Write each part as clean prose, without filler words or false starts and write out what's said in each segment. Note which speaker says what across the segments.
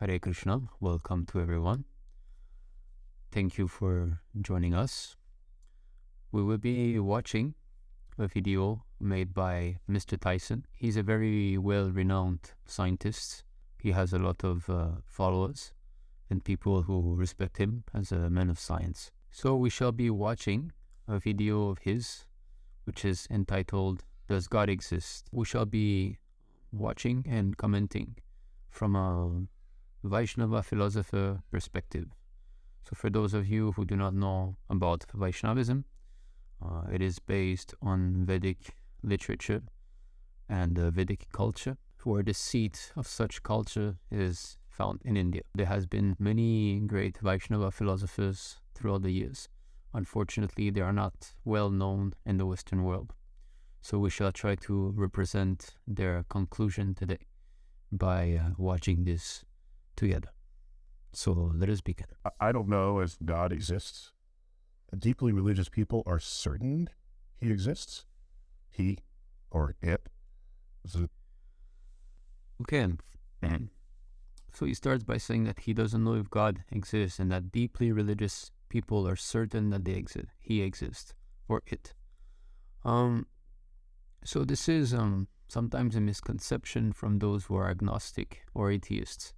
Speaker 1: Hare Krishna, welcome to everyone. Thank you for joining us. We will be watching a video made by Mr. Tyson. He's a very well-renowned scientist. He has a lot of followers and people who respect him as a man of science. So we shall be watching a video of his, which is entitled, Does God Exist? We shall be watching and commenting from a Vaishnava philosopher perspective. So for those of you who do not know about Vaishnavism, it is based on Vedic literature and Vedic culture, where the seat of such culture is found in India. There has been many great Vaishnava philosophers throughout the years. Unfortunately, they are not well known in the Western world. So we shall try to represent their conclusion today by watching this together. So let us begin.
Speaker 2: I don't know if God exists. Deeply religious people are certain he exists. He or it.
Speaker 1: Okay. So he starts by saying that he doesn't know if God exists and that deeply religious people are certain that he exists, or it. So this is sometimes a misconception from those who are agnostic or atheists,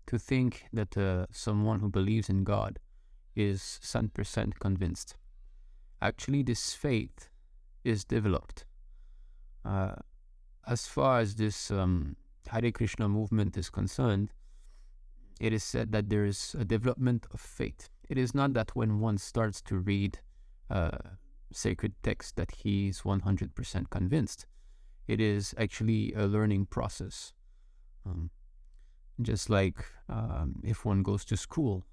Speaker 1: to think that someone who believes in God is 100% convinced. Actually, this faith is developed. As far as this Hare Krishna movement is concerned, it is said that there is a development of faith. It is not that when one starts to read sacred text that he is 100% convinced. It is actually a learning process. Just like if one goes to school,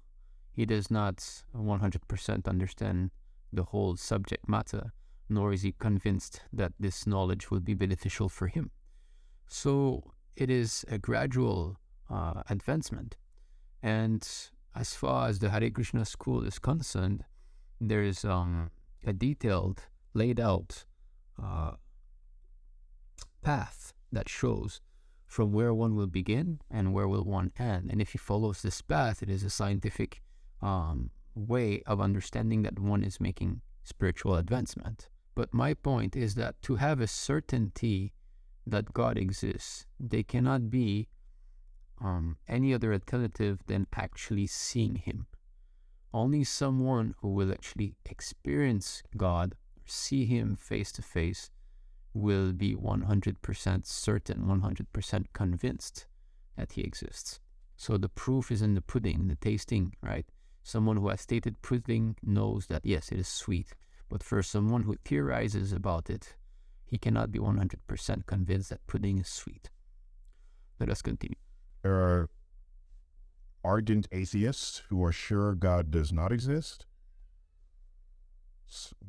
Speaker 1: he does not 100% understand the whole subject matter, nor is he convinced that this knowledge will be beneficial for him. So it is a gradual advancement. And as far as the Hare Krishna school is concerned, there is a detailed, laid out path that shows from where one will begin and where will one end. And if he follows this path, it is a scientific way of understanding that one is making spiritual advancement. But my point is that to have a certainty that God exists, there cannot be any other alternative than actually seeing him. Only someone who will actually experience God, see him face to face, will be 100% certain, 100% convinced that he exists. So the proof is in the pudding, the tasting, right? Someone who has tasted pudding knows that, yes, it is sweet. But for someone who theorizes about it, he cannot be 100% convinced that pudding is sweet. Let us continue.
Speaker 2: There are ardent atheists who are sure God does not exist.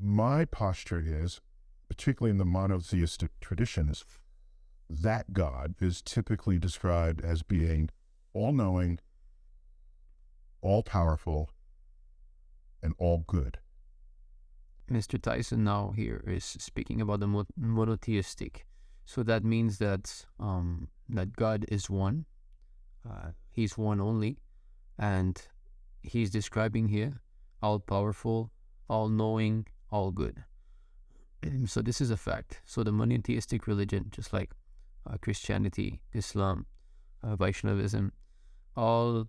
Speaker 2: My posture is, particularly in the monotheistic traditions, that God is typically described as being all-knowing, all-powerful, and all-good.
Speaker 1: Mr. Tyson now here is speaking about the monotheistic. So that means that that God is one. He's one only. And he's describing here all-powerful, all-knowing, all-good. So this is a fact. So the monotheistic religion, just like Christianity, Islam, Vaishnavism, all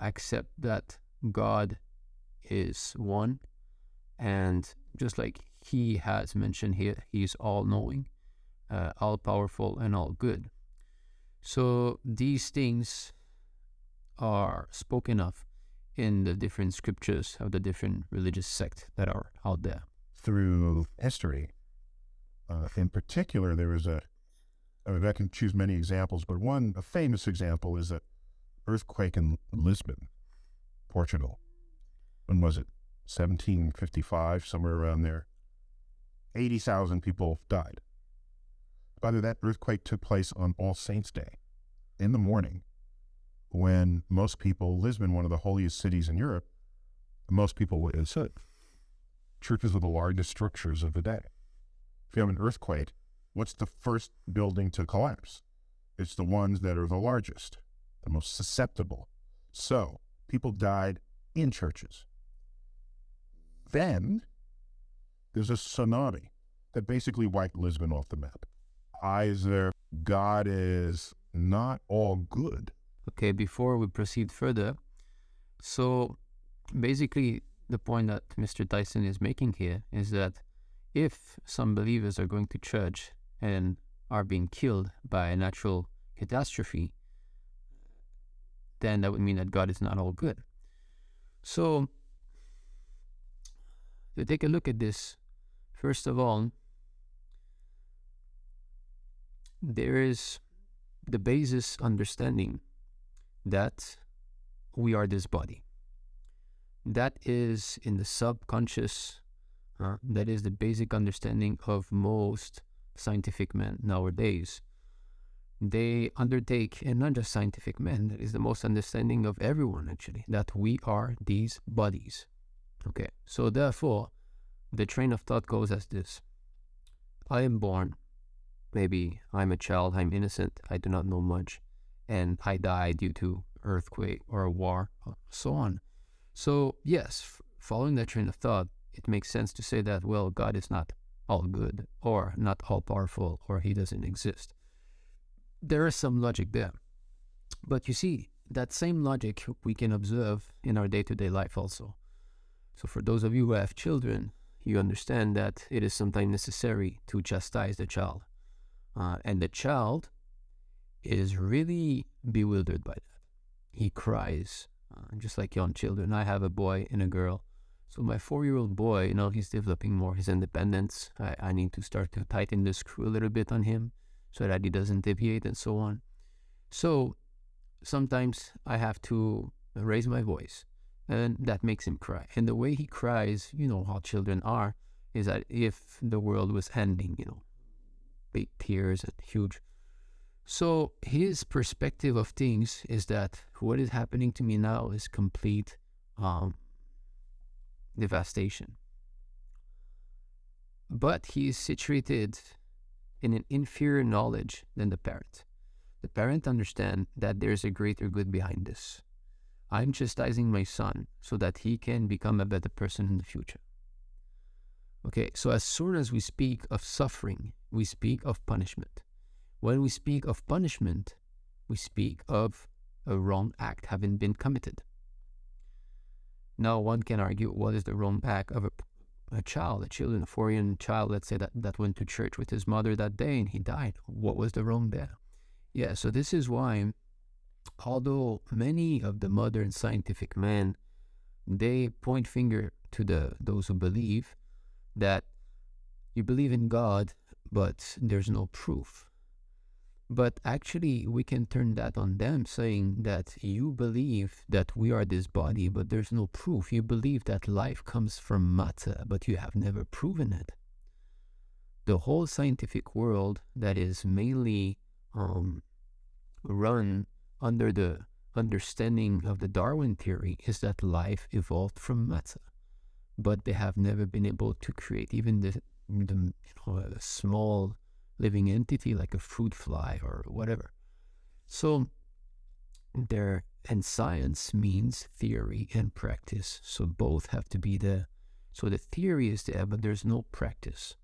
Speaker 1: accept that God is one. And just like he has mentioned here, he's all-knowing, all-powerful, and all-good. So these things are spoken of in the different scriptures of the different religious sects that are out there.
Speaker 2: Through history, in particular, there was I can choose many examples, but a famous example is an earthquake in Lisbon, Portugal. When was it? 1755, somewhere around there. 80,000 people died. By the way, that earthquake took place on All Saints' Day, in the morning, when most people, Lisbon, one of the holiest cities in Europe, most people would have said, churches are the largest structures of the day. If you have an earthquake, what's the first building to collapse? It's the ones that are the largest, the most susceptible. So people died in churches. Then there's a tsunami that basically wiped Lisbon off the map. Either God is not all good.
Speaker 1: Okay, before we proceed further, so basically the point that Mr. Tyson is making here is that if some believers are going to church and are being killed by a natural catastrophe, then that would mean that God is not all good. So to take a look at this, first of all, there is the basis understanding that we are this body. That is in the subconscious, that is the basic understanding of most scientific men nowadays. They undertake, and not just scientific men, that is the most understanding of everyone actually, that we are these bodies. Okay, so therefore, the train of thought goes as this. I am born, maybe I'm a child, I'm innocent, I do not know much, and I die due to earthquake or a war, so on. So yes, following that train of thought, it makes sense to say that, well, God is not all good, or not all powerful, or he doesn't exist. There is some logic there. But you see, that same logic we can observe in our day-to-day life also. So for those of you who have children, you understand that it is sometimes necessary to chastise the child. And the child is really bewildered by that. He cries, just like young children. I have a boy and a girl. So my 4-year-old boy, he's developing more his independence. I need to start to tighten the screw a little bit on him so that he doesn't deviate and so on. So sometimes I have to raise my voice, and that makes him cry. And the way he cries, you know how children are, is that if the world was ending, big tears and huge. So his perspective of things is that what is happening to me now is complete devastation. But he is situated in an inferior knowledge than the parent. The parent understands that there's a greater good behind this. I'm chastising my son so that he can become a better person in the future. Okay, so as soon as we speak of suffering, we speak of punishment. When we speak of punishment, we speak of a wrong act having been committed. Now, one can argue, what is the wrong act of a child, a 4-year-old child, let's say, that went to church with his mother that day and he died? What was the wrong there? Yeah, so this is why, although many of the modern scientific men, they point finger to those who believe that you believe in God, but there's no proof. But actually, we can turn that on them, saying that you believe that we are this body, but there's no proof. You believe that life comes from matter, but you have never proven it. The whole scientific world that is mainly run under the understanding of the Darwin theory is that life evolved from matter, but they have never been able to create even a small living entity like a fruit fly or whatever. So and science means theory and practice, so both have to be there. So the theory is there, but there's no practice.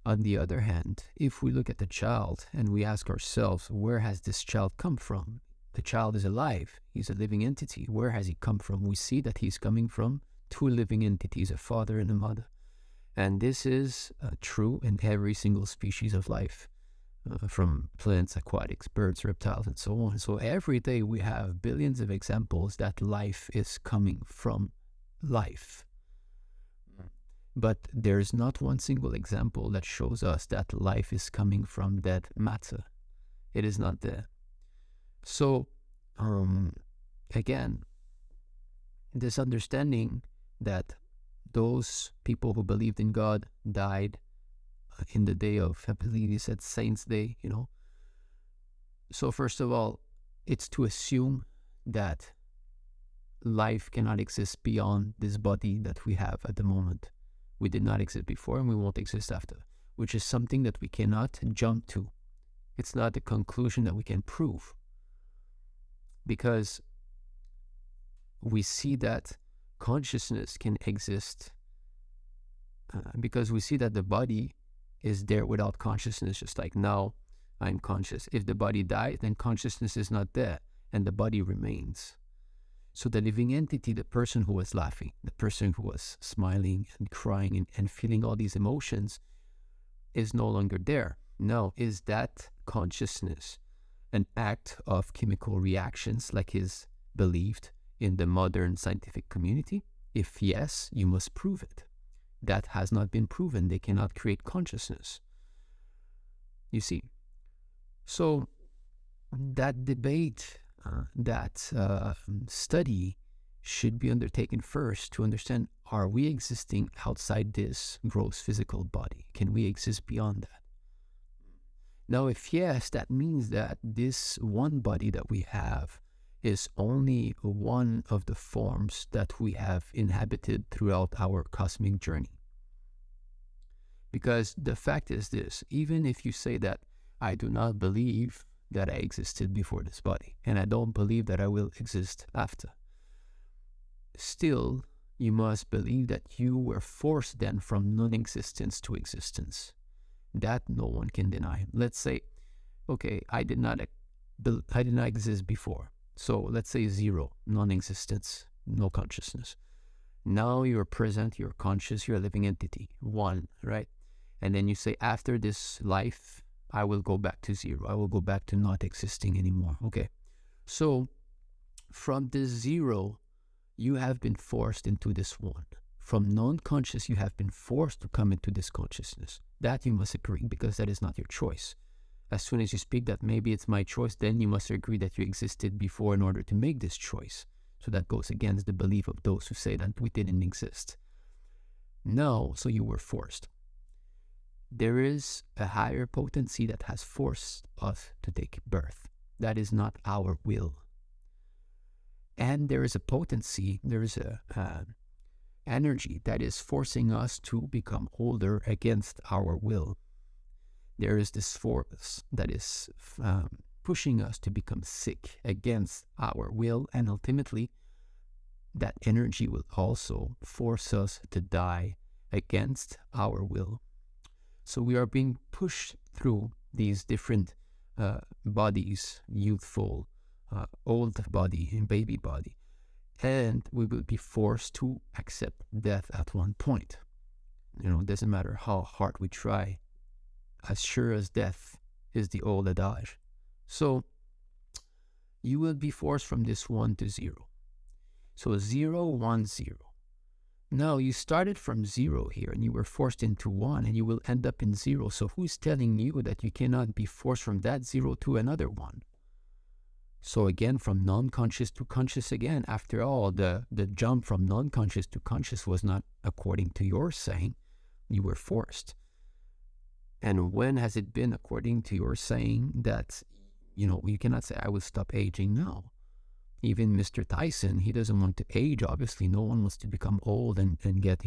Speaker 1: On the other hand, if we look at the child and we ask ourselves, where has this child come from? The child is alive, he's a living entity. Where has he come from? We see that he's coming from two living entities, a father and a mother. And this is true in every single species of life, from plants, aquatics, birds, reptiles, and so on. So every day we have billions of examples that life is coming from life. But there's not one single example that shows us that life is coming from dead matter. It is not there. So, again, this understanding that those people who believed in God died in the day of, I believe he said, Saints' Day, So first of all, it's to assume that life cannot exist beyond this body that we have at the moment. We did not exist before and we won't exist after, which is something that we cannot jump to. It's not a conclusion that we can prove. Because we see that consciousness can exist because we see that the body is there without consciousness, just like now I'm conscious. If the body dies, then consciousness is not there and the body remains. So the living entity, the person who was laughing, the person who was smiling and crying and feeling all these emotions is no longer there. Now, is that consciousness an act of chemical reactions like is believed in the modern scientific community? If yes, you must prove it. That has not been proven. They cannot create consciousness. You see, so that debate, that study should be undertaken first to understand, are we existing outside this gross physical body? Can we exist beyond that? Now, if yes, that means that this one body that we have is only one of the forms that we have inhabited throughout our cosmic journey. Because the fact is this, even if you say that I do not believe that I existed before this body, and I don't believe that I will exist after, still, you must believe that you were forced then from non-existence to existence. That no one can deny. Let's say, okay, I did not exist before. So let's say 0, non-existence, no consciousness. Now you're present, you're conscious, you're a living entity, 1, right? And then you say, after this life, I will go back to 0. I will go back to not existing anymore. Okay. So from this 0, you have been forced into this 1. From non-conscious, you have been forced to come into this consciousness. That you must agree, because that is not your choice. As soon as you speak that maybe it's my choice, then you must agree that you existed before in order to make this choice. So that goes against the belief of those who say that we didn't exist. No, so you were forced. There is a higher potency that has forced us to take birth. That is not our will. And there is a potency, there is a energy that is forcing us to become older against our will. There is this force that is pushing us to become sick against our will, and ultimately that energy will also force us to die against our will. So we are being pushed through these different bodies, youthful, old body, and baby body. And we will be forced to accept death at one point. It doesn't matter how hard we try, as sure as death is the old adage. So you will be forced from this 1 to 0. So 0, 1, 0. Now you started from 0 here and you were forced into 1 and you will end up in 0. So who's telling you that you cannot be forced from that 0 to another 1? So again, from non-conscious to conscious again. After all, the jump from non-conscious to conscious was not according to your saying. You were forced. And when has it been according to your saying that, you cannot say, I will stop aging now? Even Mr. Tyson, he doesn't want to age, obviously. No one wants to become old and get,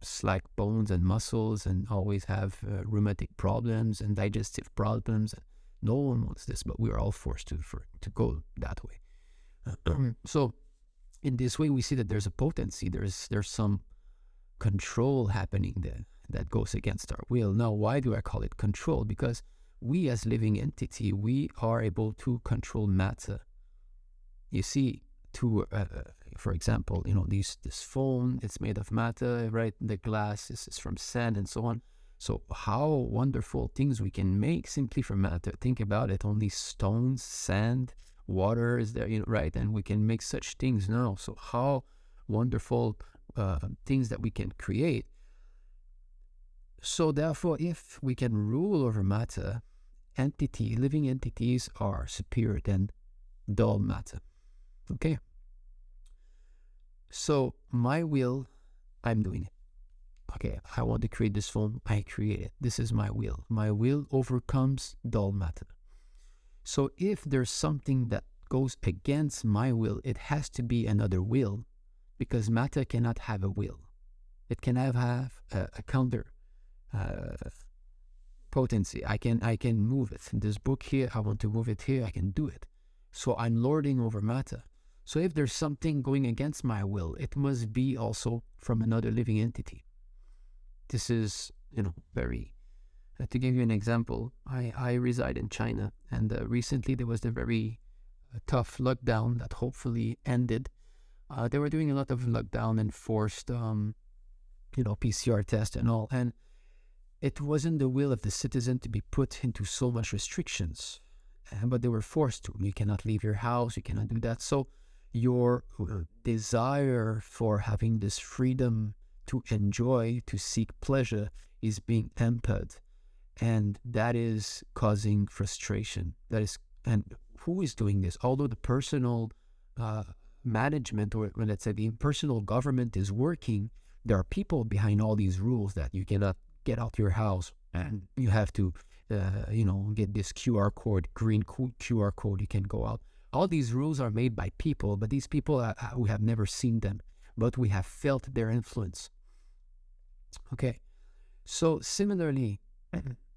Speaker 1: slack bones and muscles and always have rheumatic problems and digestive problems. No one wants this, but we are all forced to go that way. So in this way, we see that there's a potency, there's some control happening there that goes against our will. Now, why do I call it control? Because we as living entity, we are able to control matter. You see, for example, this phone, it's made of matter, right? The glass is from sand and so on. So how wonderful things we can make simply from matter. Think about it, only stones, sand, water is there, right? And we can make such things now. So how wonderful things that we can create. So therefore, if we can rule over matter, living entities are superior than dull matter. Okay? So my will, I'm doing it. Okay, I want to create this phone, I create it. This is my will. My will overcomes dull matter. So if there's something that goes against my will, it has to be another will, because matter cannot have a will. It can have a counter potency. I can move it. This book here, I want to move it here, I can do it. So I'm lording over matter. So if there's something going against my will, it must be also from another living entity. This is, very... to give you an example, I reside in China, and recently there was a very tough lockdown that hopefully ended. They were doing a lot of lockdown and forced, PCR tests and all, and it wasn't the will of the citizen to be put into so much restrictions, but they were forced to. You cannot leave your house, you cannot do that. So your desire for having this freedom to enjoy, to seek pleasure, is being hampered, and that is causing frustration. And who is doing this? Although the personal management, or let's say the impersonal government, is working, there are people behind all these rules that you cannot get out your house, and you have to, get this QR code, green QR code, you can go out. All these rules are made by people, but these people, we have never seen them, but we have felt their influence. Okay, so similarly,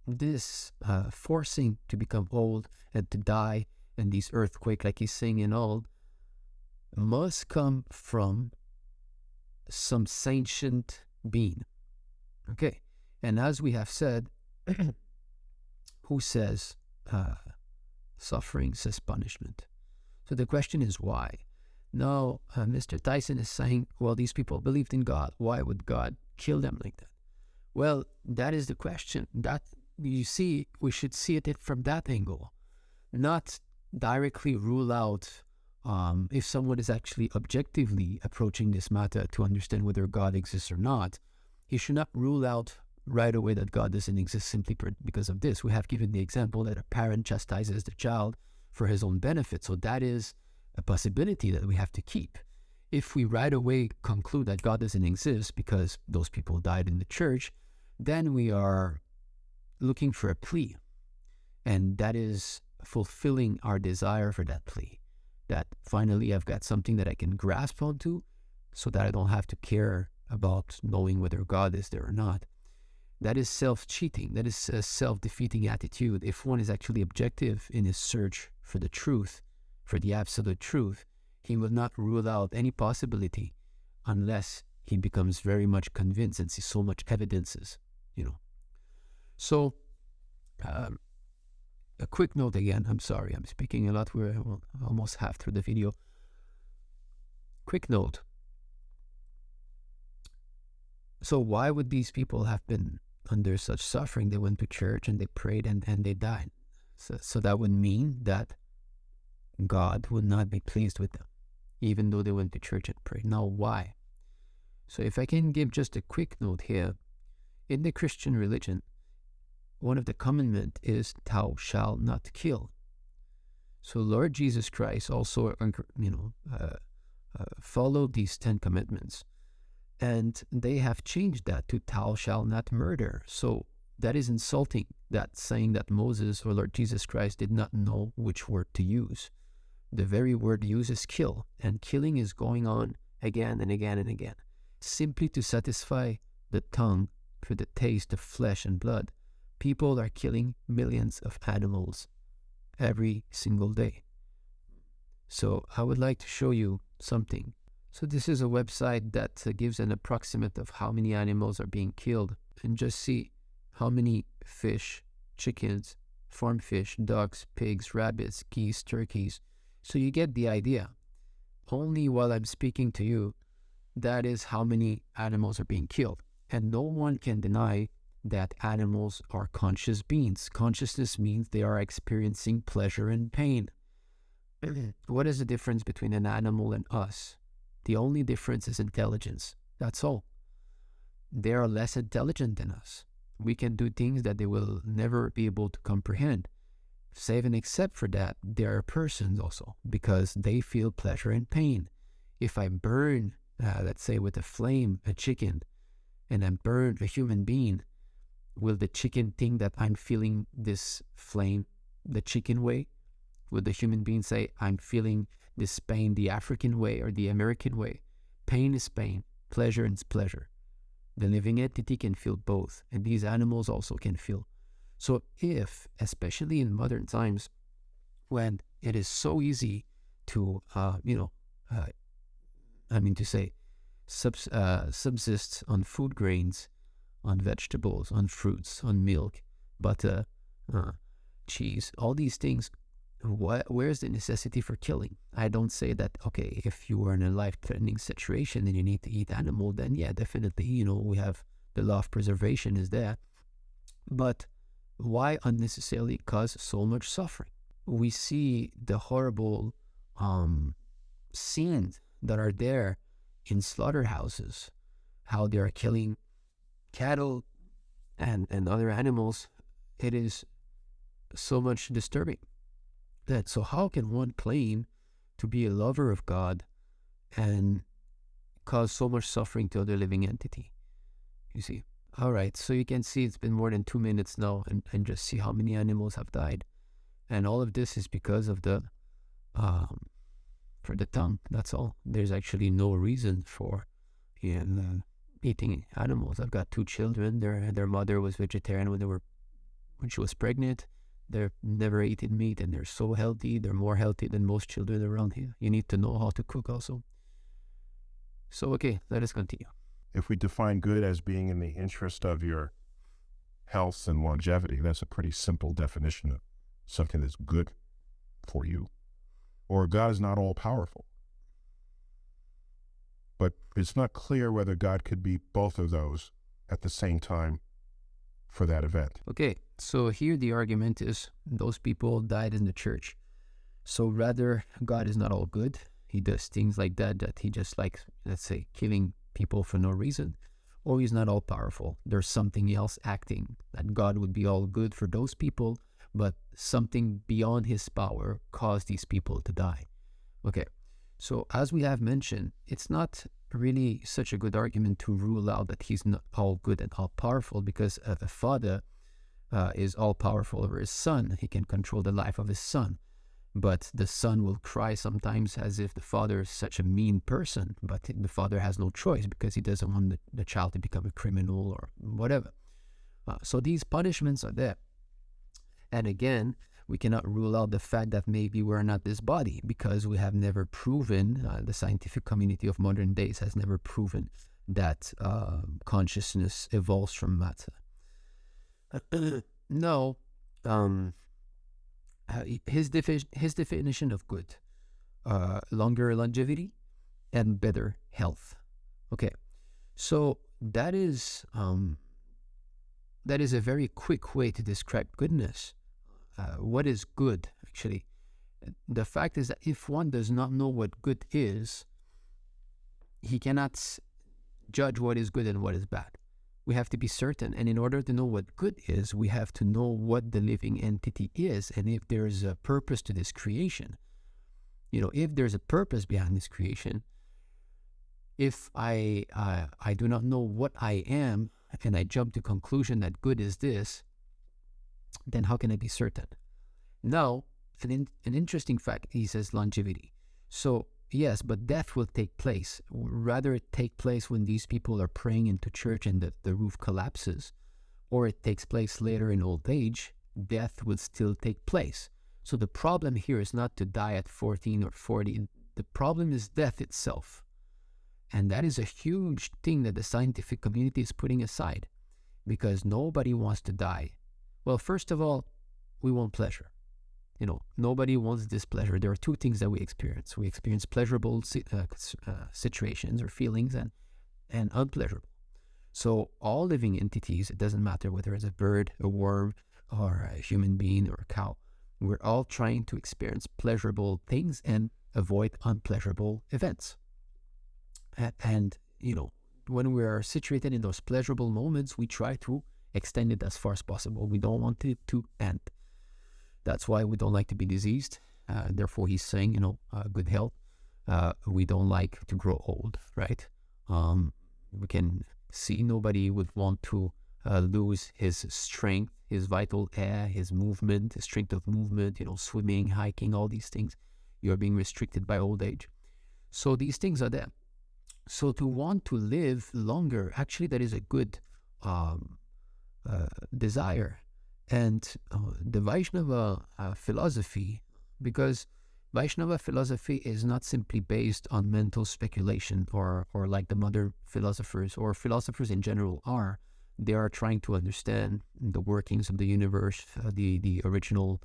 Speaker 1: this forcing to become old and to die, and these earthquake, like he's saying in old, must come from some sentient being. Okay, and as we have said, who says suffering says punishment? So the question is why? Now, Mr. Tyson is saying, well, these people believed in God. Why would God kill them like that? Well, that is the question. That, you see, we should see it from that angle, not directly rule out if someone is actually objectively approaching this matter to understand whether God exists or not. He should not rule out right away that God doesn't exist simply because of this. We have given the example that a parent chastises the child for his own benefit. So that is a possibility that we have to keep. If we right away conclude that God doesn't exist because those people died in the church, then we are looking for a plea. And that is fulfilling our desire for that plea. That finally I've got something that I can grasp onto so that I don't have to care about knowing whether God is there or not. That is self-cheating. That is a self-defeating attitude. If one is actually objective in his search for the truth, for the absolute truth, he will not rule out any possibility unless he becomes very much convinced and sees so much evidences, So, a quick note again. I'm sorry, I'm speaking a lot. We're almost half through the video. Quick note. So why would these people have been under such suffering? They went to church and they prayed and they died. So that would mean that God would not be pleased with them, even though they went to church and prayed. Now, why? So if I can give just a quick note here, in the Christian religion, one of the commandments is thou shalt not kill. So Lord Jesus Christ also, followed these 10 commandments. And they have changed that to thou shalt not murder. So that is insulting, that saying that Moses or Lord Jesus Christ did not know which word to use. The very word used is kill, and killing is going on again and again and again, simply to satisfy the tongue for the taste of flesh and blood. People are killing millions of animals every single day. So I would like to show you something. So this is a website that gives an approximate of how many animals are being killed, and just see how many fish, chickens, farm fish, ducks, pigs, rabbits, geese, turkeys. So you get the idea. Only while I'm speaking to you, that is how many animals are being killed. And no one can deny that animals are conscious beings. Consciousness means they are experiencing pleasure and pain. What is the difference between an animal and us? The only difference is intelligence. That's all. They are less intelligent than us. We can do things that they will never be able to comprehend. Save and except for that, they are persons also, because they feel pleasure and pain. If I burn, let's say with a flame, a chicken, and I burn a human being, will the chicken think that I'm feeling this flame the chicken way? Will the human being say, I'm feeling this pain the African way or the American way? Pain is pain, pleasure is pleasure. The living entity can feel both, and these animals also can feel. So if, especially in modern times, when it is so easy to, subsists on food grains, on vegetables, on fruits, on milk, butter, cheese, all these things. Where's the necessity for killing? I don't say that, okay, if you are in a life-threatening situation and you need to eat animal, then yeah, definitely, we have the law of preservation is there. But why unnecessarily cause so much suffering? We see the horrible scenes that are there in slaughterhouses, how they are killing cattle and other animals. It is so much disturbing. So how can one claim to be a lover of God and cause so much suffering to other living entity? You see. All right, so you can see it's been more than 2 minutes now, and just see how many animals have died. And all of this is because of the for the tongue. That's all. There's actually no reason for eating animals. I've got 2 children. Their mother was vegetarian when she was pregnant. They've never eaten meat, and they're so healthy. They're more healthy than most children around here. You need to know how to cook also. So, okay, let us continue.
Speaker 2: If we define good as being in the interest of your health and longevity, that's a pretty simple definition of something that's good for you. Or God is not all-powerful. But it's not clear whether God could be both of those at the same time for that event.
Speaker 1: Okay, so here the argument is those people died in the church. So rather, God is not all good. He does things like that he just likes, let's say, killing people for no reason. Or he's not all powerful. There's something else acting, that God would be all good for those people, but something beyond his power caused these people to die. Okay, so as we have mentioned, it's not really such a good argument to rule out that he's not all good and all powerful, because a father is all powerful over his son. He can control the life of his son. But the son will cry sometimes as if the father is such a mean person, but the father has no choice because he doesn't want the child to become a criminal or whatever. So these punishments are there. And again, we cannot rule out the fact that maybe we're not this body, because we have never proven, the scientific community of modern days has never proven that consciousness evolves from matter. No. His definition of good, longer longevity and better health. Okay, so that is a very quick way to describe goodness. What is good, actually? The fact is that if one does not know what good is, he cannot judge what is good and what is bad. We have to be certain, and in order to know what good is, we have to know what the living entity is, and if there is a purpose to this creation. If there's a purpose behind this creation, if I do not know what I am, and I jump to conclusion that good is this, then how can I be certain? Now, an interesting fact, he says longevity. So, yes, but death will take place. Rather it take place when these people are praying into church and the roof collapses, or it takes place later in old age, death will still take place. So the problem here is not to die at 14 or 40. The problem is death itself. And that is a huge thing that the scientific community is putting aside, because nobody wants to die. Well, first of all, we want pleasure. Nobody wants displeasure. There are 2 things that we experience. We experience pleasurable situations or feelings and unpleasurable. So all living entities, it doesn't matter whether it's a bird, a worm, or a human being or a cow, we're all trying to experience pleasurable things and avoid unpleasurable events. And when we are situated in those pleasurable moments, we try to extend it as far as possible. We don't want it to end. That's why we don't like to be diseased. Therefore, he's saying, good health. We don't like to grow old, right? We can see nobody would want to lose his strength, his vital air, his movement, his strength of movement, swimming, hiking, all these things. You're being restricted by old age. So these things are there. So to want to live longer, actually, that is a good desire. And the Vaishnava philosophy, because Vaishnava philosophy is not simply based on mental speculation or like the modern philosophers or philosophers in general are. They are trying to understand the workings of the universe, the original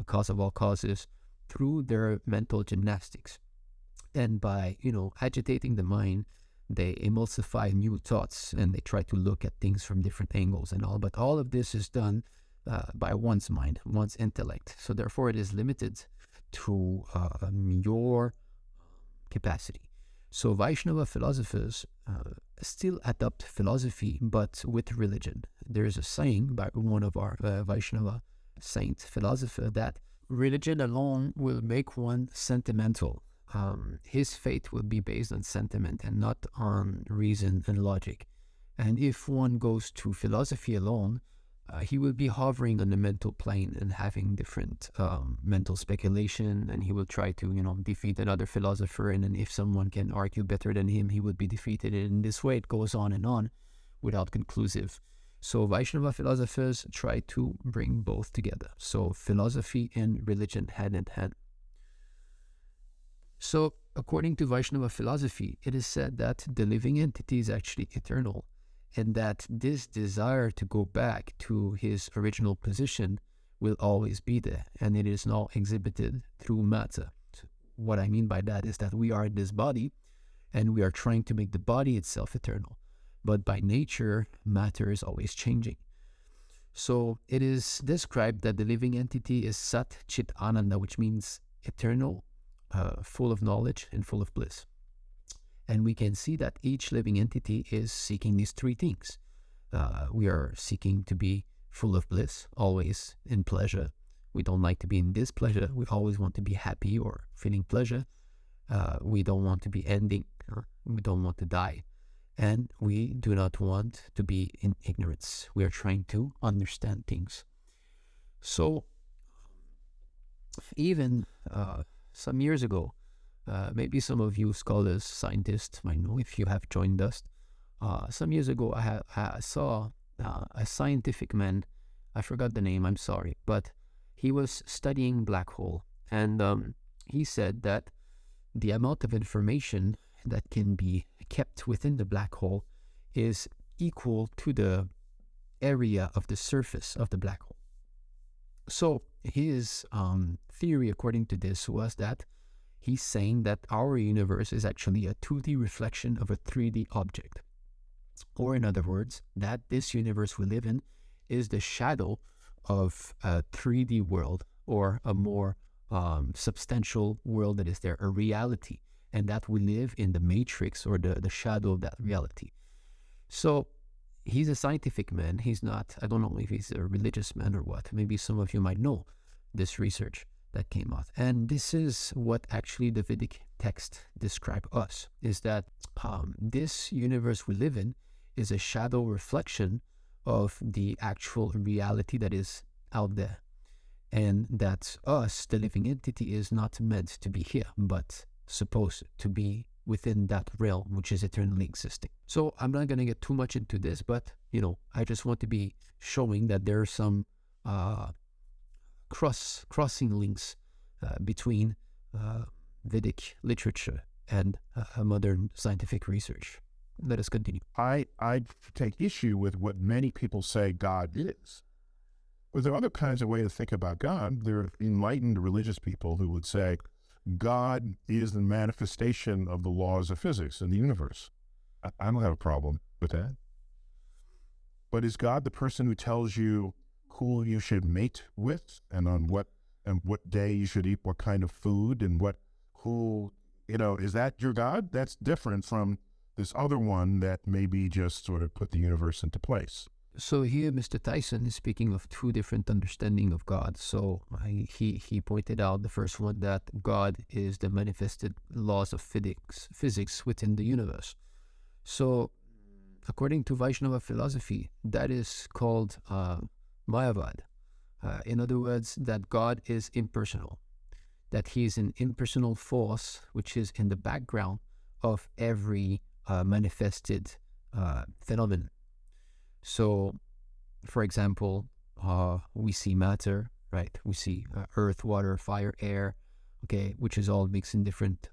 Speaker 1: cause of all causes, through their mental gymnastics. And by, agitating the mind, they emulsify new thoughts and they try to look at things from different angles and all. But all of this is done by one's mind, one's intellect. So therefore it is limited to your capacity. So Vaishnava philosophers still adopt philosophy, but with religion. There is a saying by one of our Vaishnava saint philosopher that religion alone will make one sentimental. His faith will be based on sentiment and not on reason and logic. And if one goes to philosophy alone, he will be hovering on the mental plane and having different mental speculation, and he will try to, defeat another philosopher, and then if someone can argue better than him, he would be defeated. And in this way, it goes on without conclusive. So Vaishnava philosophers try to bring both together. So philosophy and religion hand in hand. So according to Vaishnava philosophy, it is said that the living entity is actually eternal, and that this desire to go back to his original position will always be there, and it is not exhibited through matter. What I mean by that is that we are in this body, and we are trying to make the body itself eternal. But by nature, matter is always changing. So it is described that the living entity is Sat Chit Ananda, which means eternal, full of knowledge, and full of bliss. And we can see that each living entity is seeking these three things. We are seeking to be full of bliss, always in pleasure. We don't like to be in displeasure. We always want to be happy or feeling pleasure. We don't want to be ending. We don't want to die. And we do not want to be in ignorance. We are trying to understand things. So even some years ago, maybe some of you scholars, scientists might know if you have joined us. Some years ago, I saw a scientific man. I forgot the name, I'm sorry. But he was studying black hole. And he said that the amount of information that can be kept within the black hole is equal to the area of the surface of the black hole. So his theory, according to this, was that he's saying that our universe is actually a 2D reflection of a 3D object. Or in other words, that this universe we live in is the shadow of a 3D world, or a more substantial world that is there, a reality, and that we live in the matrix or the shadow of that reality. So he's a scientific man. He's not, I don't know if he's a religious man or what. Maybe some of you might know this research that came out. And this is what actually the Vedic text describe us, is that this universe we live in is a shadow reflection of the actual reality that is out there. And that us, the living entity, is not meant to be here, but supposed to be within that realm, which is eternally existing. So I'm not going to get too much into this, but, I just want to be showing that there are some crossing links between Vedic literature and modern scientific research. Let us continue.
Speaker 2: I take issue with what many people say God is. But there are other kinds of ways to think about God. There are enlightened religious people who would say God is the manifestation of the laws of physics in the universe. I don't have a problem with that. But is God the person who tells you who you should mate with, and on what day you should eat what kind of food, and is that your God? That's different from this other one that maybe just sort of put the universe into place.
Speaker 1: So here Mr. Tyson is speaking of two different understandings of God. So he pointed out the first one, that God is the manifested laws of physics within the universe. So according to Vaishnava philosophy, that is called Mayavad. In other words, that God is impersonal, that he is an impersonal force which is in the background of every manifested phenomenon. So, for example, we see matter, right? We see earth, water, fire, air, okay, which is all mixed in different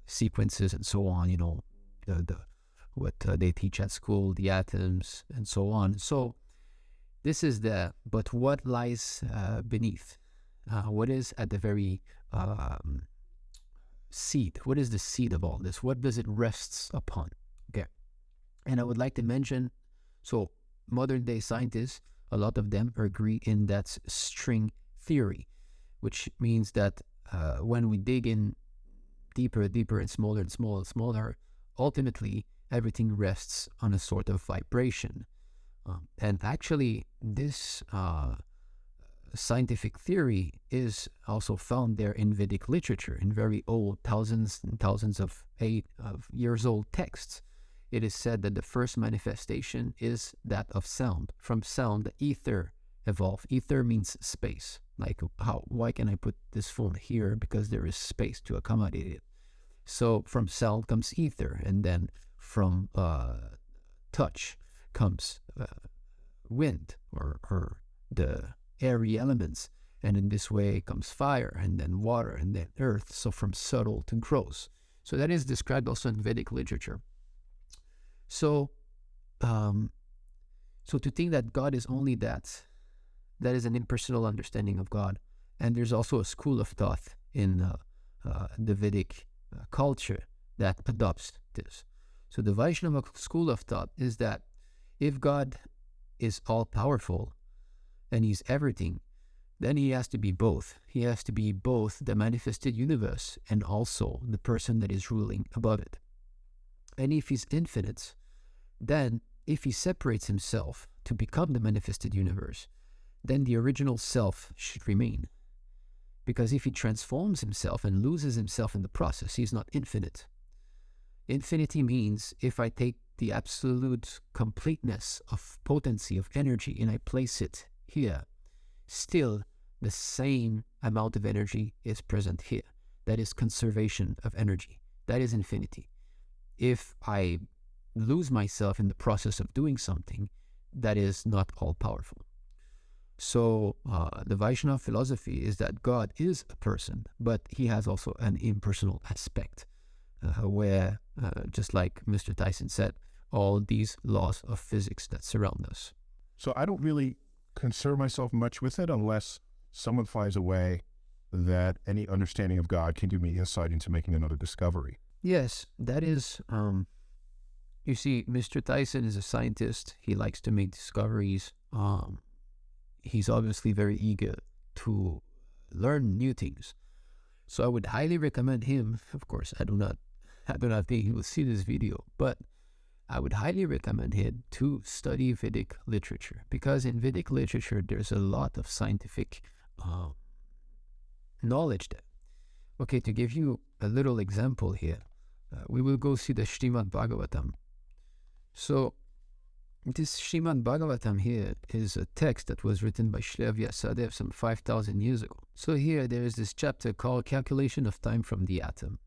Speaker 1: sequences and so on, what they teach at school, the atoms and so on. So this is but what lies beneath? What is at the very seed? What is the seed of all this? What does it rests upon? Okay. And I would like to mention, so modern day scientists, a lot of them agree in that string theory, which means that when we dig in deeper and deeper and smaller, ultimately everything rests on a sort of vibration. And actually, this scientific theory is also found there in Vedic literature, in very old, thousands and thousands of years old texts. It is said that the first manifestation is that of sound. From sound, the ether evolved. Ether means space. Like, why can I put this phone here? Because there is space to accommodate it. So from sound comes ether, and then from touch comes wind or the airy elements, and in this way comes fire, and then water, and then earth. So from subtle to gross. So that is described also in Vedic literature. So, so to think that God is only that is an impersonal understanding of God. And there's also a school of thought in the Vedic culture that adopts this. So the Vaishnava school of thought is that if God is all-powerful and he's everything, then he has to be both. He has to be both the manifested universe and also the person that is ruling above it. And if he's infinite, then if he separates himself to become the manifested universe, then the original self should remain. Because if he transforms himself and loses himself in the process, he's not infinite. Infinity means if I take the absolute completeness of potency, of energy, and I place it here, still the same amount of energy is present here. That is conservation of energy. That is infinity. If I lose myself in the process of doing something, that is not all-powerful. So the Vaishnava philosophy is that God is a person, but he has also an impersonal aspect, where, just like Mr. Tyson said, all these laws of physics that surround us.
Speaker 2: So I don't really concern myself much with it unless someone finds a way that any understanding of God can give me insight into making another discovery.
Speaker 1: Yes, that is, you see, Mr. Tyson is a scientist. He likes to make discoveries. He's obviously very eager to learn new things. So I would highly recommend him. Of course, I do not think he will see this video, but I would highly recommend him to study Vedic literature, because in Vedic literature, there's a lot of scientific knowledge there. Okay, to give you a little example here, we will go see the Srimad Bhagavatam. So this Srimad Bhagavatam here is a text that was written by Srila Vyasadeva some 5,000 years ago. So here there is this chapter called Calculation of Time from the Atom.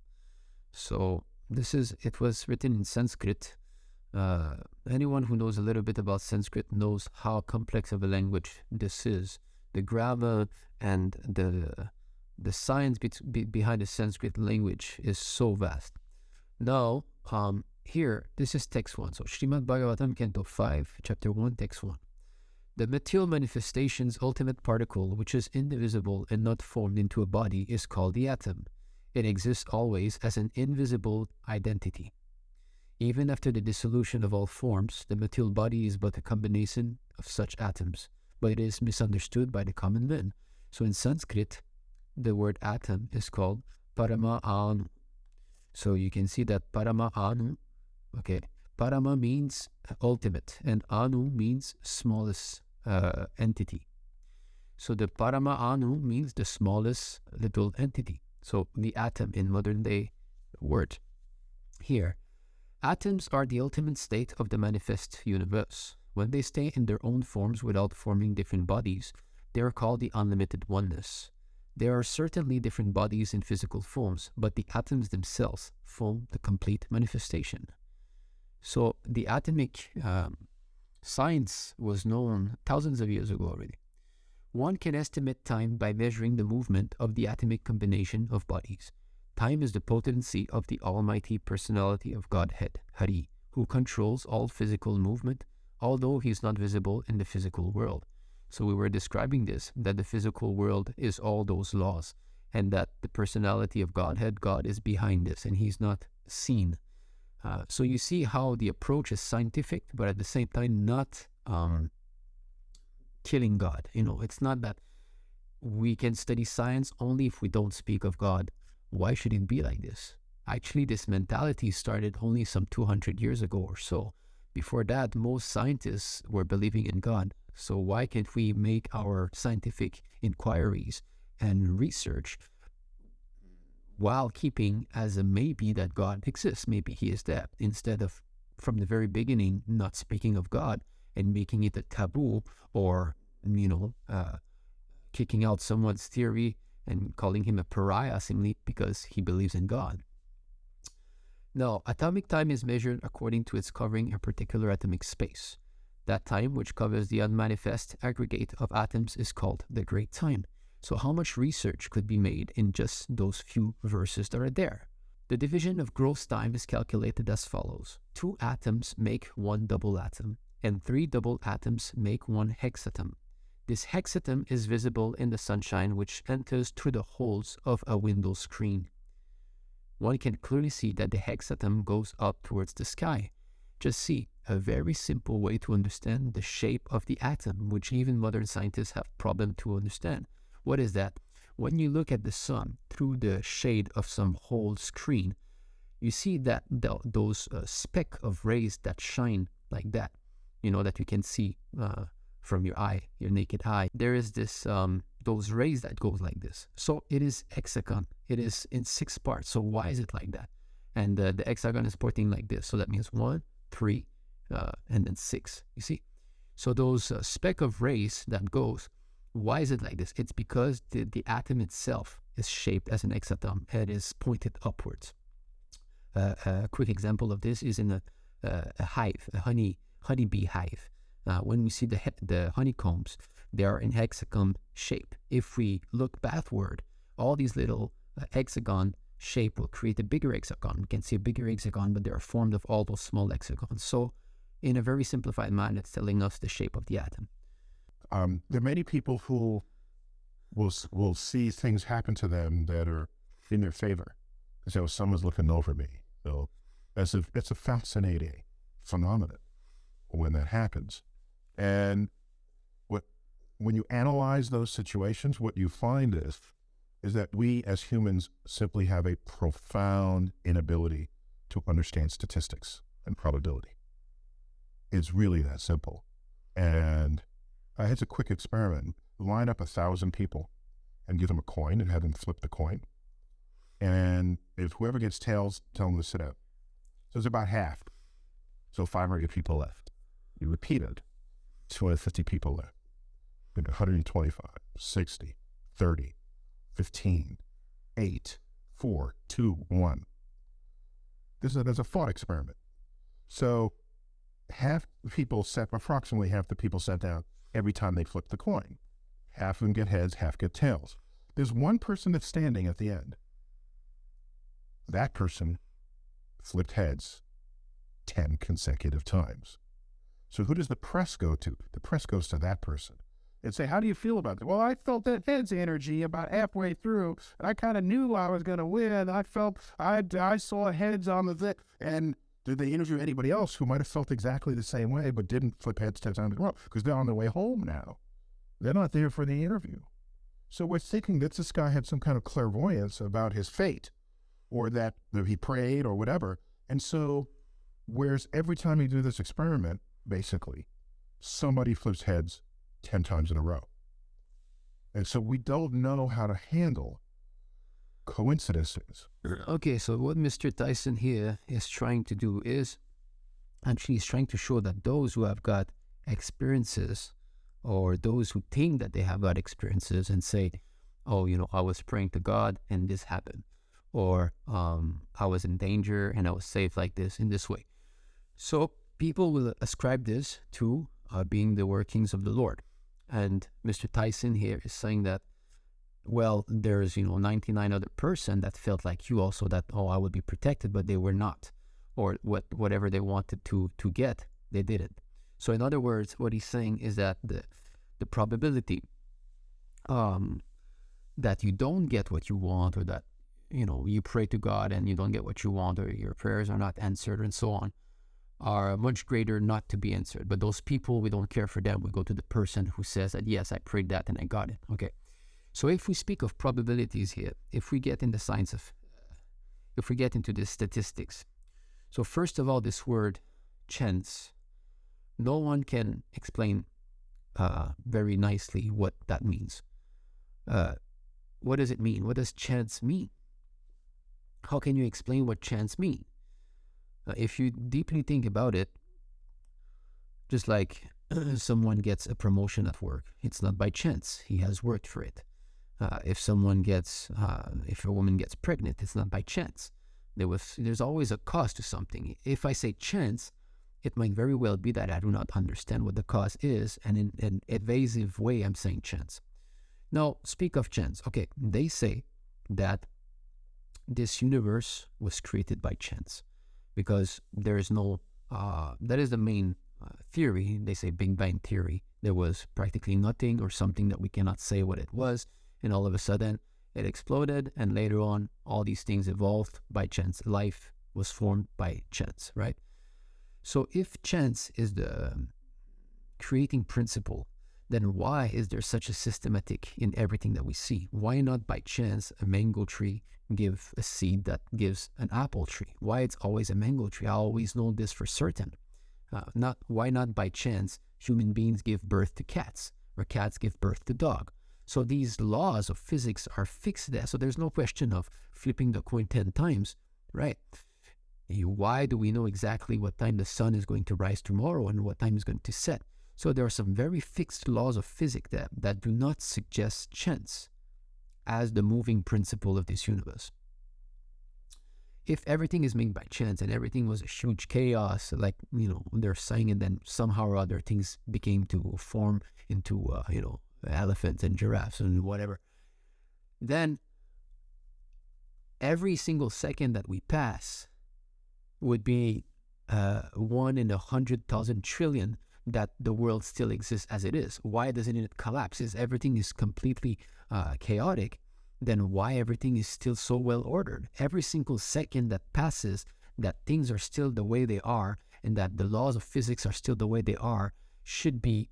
Speaker 1: So it was written in Sanskrit. Anyone who knows a little bit about Sanskrit knows how complex of a language this is. The grammar and the science behind the Sanskrit language is so vast. Now, here, this is text 1. So, Srimad Bhagavatam, Canto 5, Chapter 1, Text 1. The material manifestation's ultimate particle, which is indivisible and not formed into a body, is called the atom. It exists always as an invisible identity. Even after the dissolution of all forms, the material body is but a combination of such atoms, but it is misunderstood by the common man. So, in Sanskrit, the word atom is called Parama Anu. So you can see that Parama Anu, okay, Parama means ultimate and Anu means smallest entity. So the Parama Anu means the smallest little entity. So the atom in modern day word. Here, atoms are the ultimate state of the manifest universe. When they stay in their own forms without forming different bodies, they are called the unlimited oneness. There are certainly different bodies in physical forms, but the atoms themselves form the complete manifestation. So the atomic science was known thousands of years ago already. One can estimate time by measuring the movement of the atomic combination of bodies. Time is the potency of the almighty personality of Godhead, Hari, who controls all physical movement, although he is not visible in the physical world. So we were describing this, that the physical world is all those laws, and that the personality of Godhead, God is behind this, and he's not seen. So you see how the approach is scientific, but at the same time not killing God. It's not that we can study science only if we don't speak of God. Why should it be like this? Actually, this mentality started only some 200 years ago or so. Before that, most scientists were believing in God. So why can't we make our scientific inquiries and research while keeping as a maybe that God exists? Maybe he is there, instead of from the very beginning not speaking of God and making it a taboo, or kicking out someone's theory and calling him a pariah simply because he believes in God. Now, atomic time is measured according to its covering a particular atomic space. That time, which covers the unmanifest aggregate of atoms, is called the great time. So how much research could be made in just those few verses that are there? The division of gross time is calculated as follows. 2 atoms make 1 double atom, and 3 double atoms make 1 hexatom. This hexatom is visible in the sunshine which enters through the holes of a window screen. One can clearly see that the hexatom goes up towards the sky. Just see, a very simple way to understand the shape of the atom, which even modern scientists have problem to understand. What is that? When you look at the sun through the shade of some whole screen, you see that those speck of rays that shine like that, that you can see from your eye, your naked eye. There is this those rays that goes like this. So it is hexagon. It is in 6 parts. So why is it like that? And the hexagon is pointing like this. So that means 1, 3, and then 6. You see? So those speck of rays that goes, why is it like this? It's because the atom itself is shaped as an hexatom. It is pointed upwards. A quick example of this is in a hive, a honeybee hive. When we see the honeycombs, they are in hexagon shape. If we look backward, all these little hexagon shape will create a bigger hexagon. We can see a bigger hexagon, but they are formed of all those small hexagons. So in a very simplified manner, it's telling us the shape of the atom.
Speaker 2: There are many people who will see things happen to them that are in their favor. So someone's looking over me. So it's a fascinating phenomenon when that happens. And when you analyze those situations, what you find is that we as humans simply have a profound inability to understand statistics and probability. It's really that simple. And it's a quick experiment. Line up 1,000 people and give them a coin and have them flip the coin. And if whoever gets tails, tell them to sit out. So it's about half. So 500 people left. You repeat it. 250 people left. 125, 60, 30, 15, 8, 4, 2, 1. There's a thought experiment. So approximately half the people sat down every time they flip the coin. Half of them get heads, half get tails. There's one person that's standing at the end. That person flipped heads 10 consecutive times. So who does the press go to? The press goes to that person and say, how do you feel about it? Well, I felt that heads energy about halfway through, and I kind of knew I was going to win. I saw heads on the thing. And did they interview anybody else who might have felt exactly the same way but didn't flip heads 10 times in a row? Because they're on their way home now. They're not there for the interview. So we're thinking that this guy had some kind of clairvoyance about his fate, or that he prayed or whatever. And so, whereas every time you do this experiment, basically, somebody flips heads 10 times in a row. And so we don't know how to handle coincidences.
Speaker 1: Okay, so what Mr. Tyson here is trying to do is, actually he's trying to show that those who have got experiences, or those who think that they have got experiences and say, oh, I was praying to God and this happened. Or I was in danger and I was saved like this, in this way. So people will ascribe this to being the workings of the Lord. And Mr. Tyson here is saying that, well, there's 99 other person that felt like you also, that I would be protected, but they were not, or whatever they wanted to get, they didn't. So in other words, what he's saying is that the probability that you don't get what you want, or that you pray to God and you don't get what you want, or your prayers are not answered and so on, are much greater not to be answered. But those people, we don't care for them. We go to the person who says that, yes, I prayed that and I got it. Okay. So if we speak of probabilities here, if we get in the science of, if we get into the statistics, so first of all, this word chance, no one can explain very nicely what that means. What does it mean? What does chance mean? How can you explain what chance means? If you deeply think about it, just like someone gets a promotion at work, it's not by chance. He has worked for it. If a woman gets pregnant, it's not by chance. There's always a cause to something. If I say chance, it might very well be that I do not understand what the cause is, and in an evasive way, I'm saying chance. Now, speak of chance. Okay, they say that this universe was created by chance, because there is no, that is the main theory. They say Big Bang theory. There was practically nothing, or something that we cannot say what it was, and all of a sudden it exploded, and later on all these things evolved by chance. Life was formed by chance, right? So if chance is the creating principle, then why is there such a systematic in everything that we see? Why not by chance a mango tree give a seed that gives an apple tree? Why it's always a mango tree? I always know this for certain. Why not by chance human beings give birth to cats, or cats give birth to dog? So these laws of physics are fixed there. So there's no question of flipping the coin 10 times, right? Why do we know exactly what time the sun is going to rise tomorrow and what time is going to set? So there are some very fixed laws of physics that do not suggest chance as the moving principle of this universe. If everything is made by chance and everything was a huge chaos, like, they're saying, and then somehow or other things became to form into, elephants and giraffes and whatever, then every single second that we pass would be 1 in 100,000 trillion that the world still exists as it is. Why doesn't it collapse? If everything is completely chaotic, then why everything is still so well ordered? Every single second that passes, that things are still the way they are, and that the laws of physics are still the way they are, should be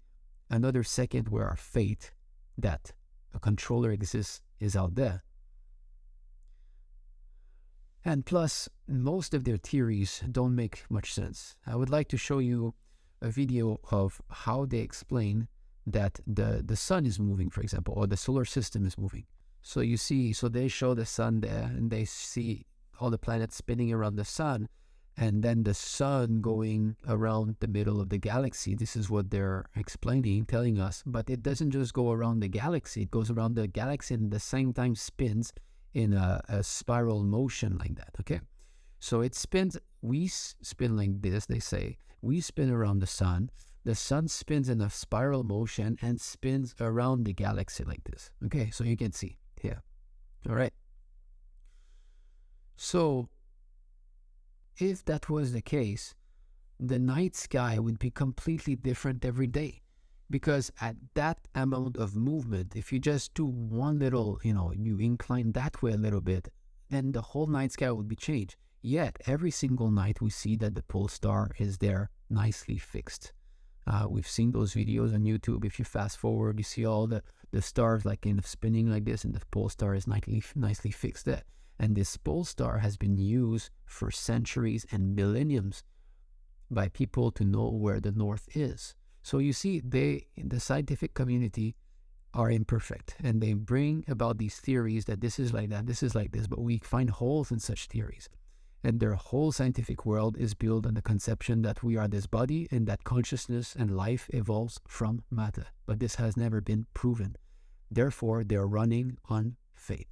Speaker 1: another second where our fate, that a controller exists, is out there. And plus, most of their theories don't make much sense. I would like to show you a video of how they explain that the sun is moving, for example, or the solar system is moving. So you see, so they show the sun there, and they see all the planets spinning around the sun, and then the sun going around the middle of the galaxy. This is what they're explaining, telling us. But it doesn't just go around the galaxy. It goes around the galaxy and at the same time spins in a spiral motion like that, okay? So it spins, we spin like this, they say. We spin around the sun spins in a spiral motion and spins around the galaxy like this, okay? So you can see here, all right? So if that was the case, the night sky would be completely different every day, because at that amount of movement, if you just do one little, you incline that way a little bit, then the whole night sky would be changed. Yet every single night we see that the pole star is there nicely fixed. We've seen those videos on YouTube. If you fast forward, you see all the stars like kind of spinning like this, and the pole star is nicely fixed there. And this pole star has been used for centuries and millenniums by people to know where the north is. So you see, they, in the scientific community, are imperfect, and they bring about these theories that this is like that, this is like this, but we find holes in such theories. And their whole scientific world is built on the conception that we are this body and that consciousness and life evolves from matter. But this has never been proven. Therefore, they're running on faith.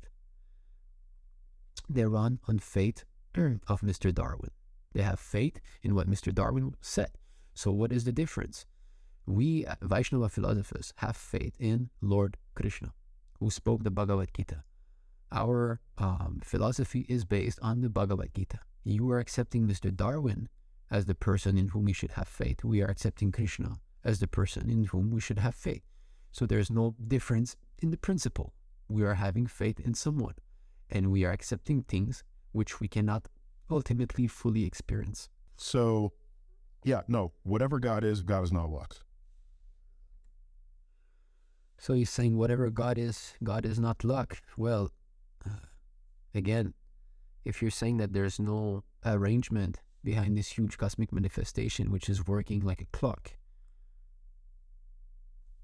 Speaker 1: They run on faith of Mr. Darwin. They have faith in what Mr. Darwin said. So what is the difference? We Vaishnava philosophers have faith in Lord Krishna, who spoke the Bhagavad-gita. Our philosophy is based on the Bhagavad-gita. You are accepting Mr. Darwin as the person in whom we should have faith. We are accepting Krishna as the person in whom we should have faith. So there's no difference in the principle. We are having faith in someone, and we are accepting things which we cannot ultimately fully experience.
Speaker 2: So, yeah, no, whatever God is not luck.
Speaker 1: So he's saying whatever God is not luck. Well, again, if you're saying that there's no arrangement behind this huge cosmic manifestation which is working like a clock,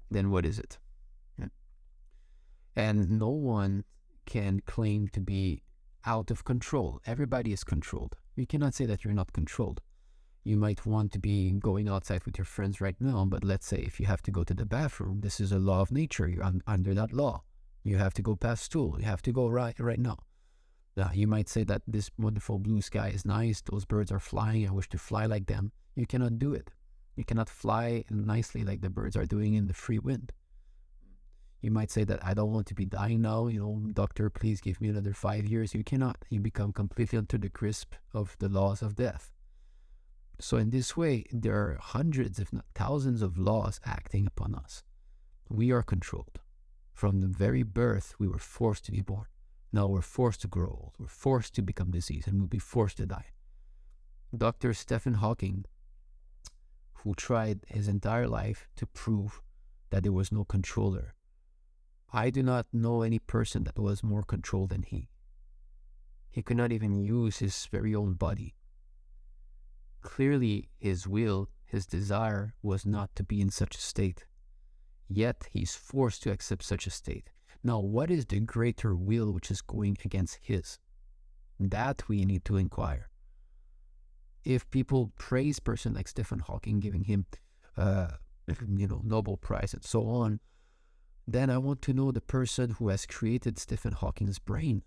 Speaker 1: then what is it? Yeah. And no one can claim to be out of control. Everybody is controlled. You cannot say that you're not controlled. You might want to be going outside with your friends right now, but let's say if you have to go to the bathroom, this is a law of nature. You're under that law. You have to go past stool. You have to go right now. Now, you might say that this wonderful blue sky is nice. Those birds are flying. I wish to fly like them. You cannot do it. You cannot fly nicely like the birds are doing in the free wind. You might say that I don't want to be dying now. Doctor, please give me another 5 years. You cannot. You become completely under the grasp of the laws of death. So in this way, there are hundreds, if not thousands, of laws acting upon us. We are controlled. From the very birth, we were forced to be born. Now we're forced to grow old. We're forced to become diseased, and we'll be forced to die. Dr. Stephen Hawking, who tried his entire life to prove that there was no controller, I do not know any person that was more controlled than he. He could not even use his very own body. Clearly, his will, his desire was not to be in such a state. Yet, he's forced to accept such a state. Now, what is the greater will which is going against his? That we need to inquire. If people praise a person like Stephen Hawking, giving him, Nobel Prize and so on, then I want to know the person who has created Stephen Hawking's brain.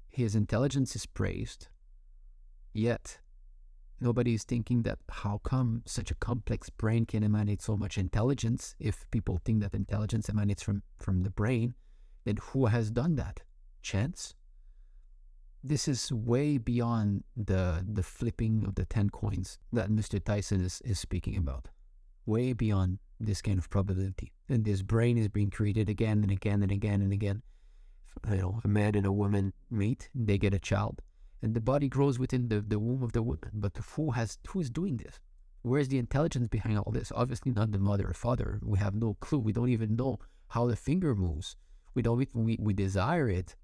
Speaker 1: His intelligence is praised, yet nobody is thinking that how come such a complex brain can emanate so much intelligence. If people think that intelligence emanates from the brain, then who has done that? Chance? This is way beyond the flipping of the 10 coins that Mr. Tyson is speaking about. Way beyond this kind of probability. And this brain is being created again and again and again and again. A man and a woman meet, they get a child, and the body grows within the womb of the woman. But who is doing this? Where's the intelligence behind all this? Obviously not the mother or father. We have no clue. We don't even know how the finger moves. We desire it,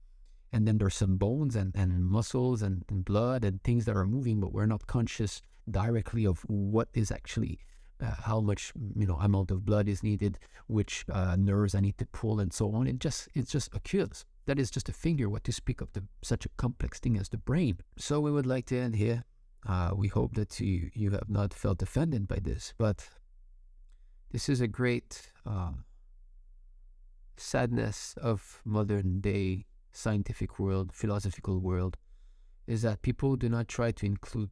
Speaker 1: and then there's some bones and muscles and blood and things that are moving, but we're not conscious directly of what is actually how much amount of blood is needed, which nerves I need to pull, and so on. It just occurs. That is just a figure. What to speak of such a complex thing as the brain. So we would like to end here. We hope that you have not felt offended by this, but this is a great sadness of modern day scientific world, philosophical world, is that people do not try to include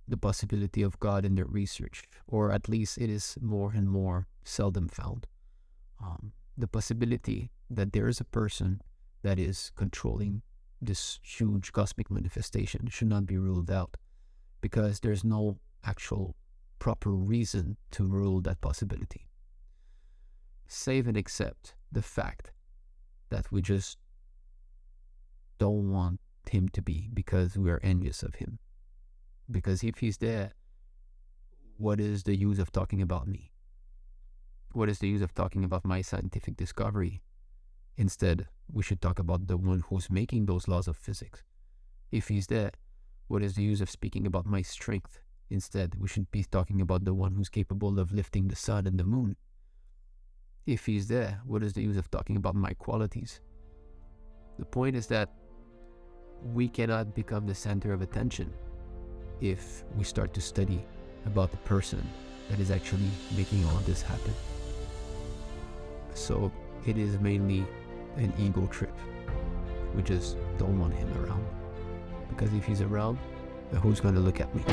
Speaker 1: the possibility of God in their research, or at least it is more and more seldom found. The possibility that there is a person that is controlling this huge cosmic manifestation should not be ruled out, because there's no actual proper reason to rule that possibility, save and except the fact that we just don't want him to be, because we are envious of him. Because if he's there, what is the use of talking about me? What is the use of talking about my scientific discovery? Instead, we should talk about the one who's making those laws of physics. If he's there, what is the use of speaking about my strength? Instead, we should be talking about the one who's capable of lifting the sun and the moon. If he's there, what is the use of talking about my qualities? The point is that we cannot become the center of attention if we start to study about the person that is actually making all this happen. So it is mainly an ego trip. We just don't want him around, because if he's around, who's going to look at me?